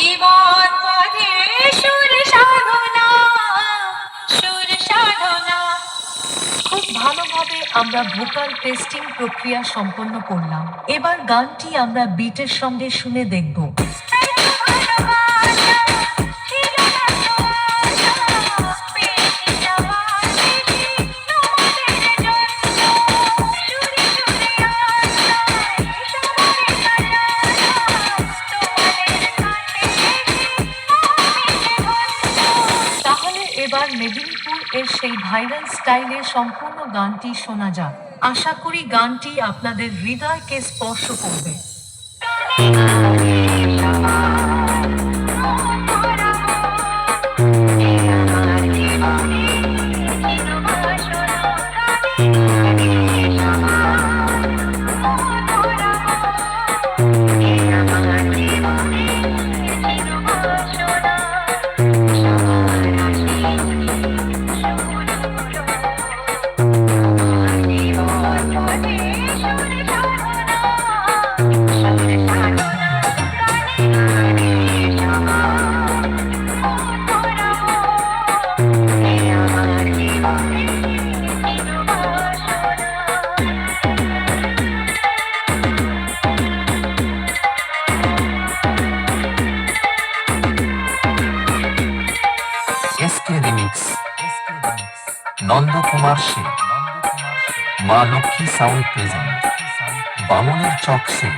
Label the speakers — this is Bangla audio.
Speaker 1: জীবন পথে সুর সাধনা, সুর সাধনা। খুব ভালোভাবে আমরা ভোকাল টেস্টিং প্রক্রিয়া সম্পন্ন করলাম। এবার গানটি আমরা বিটের সঙ্গে শুনে দেখব। তাহলে এবার মেদিনীপুর এর সেই ভাইরাল স্টাইলে সম্পূর্ণ গানটি শোনা যাক। আশা করি গানটি আপনাদের হৃদয়কে স্পর্শ করবে।
Speaker 2: এসকে রিমিক্স, নন্দকুমার সে, মা লক্ষ্মী সাউন্ড প্রেজেন্ট, বামনের চক সে।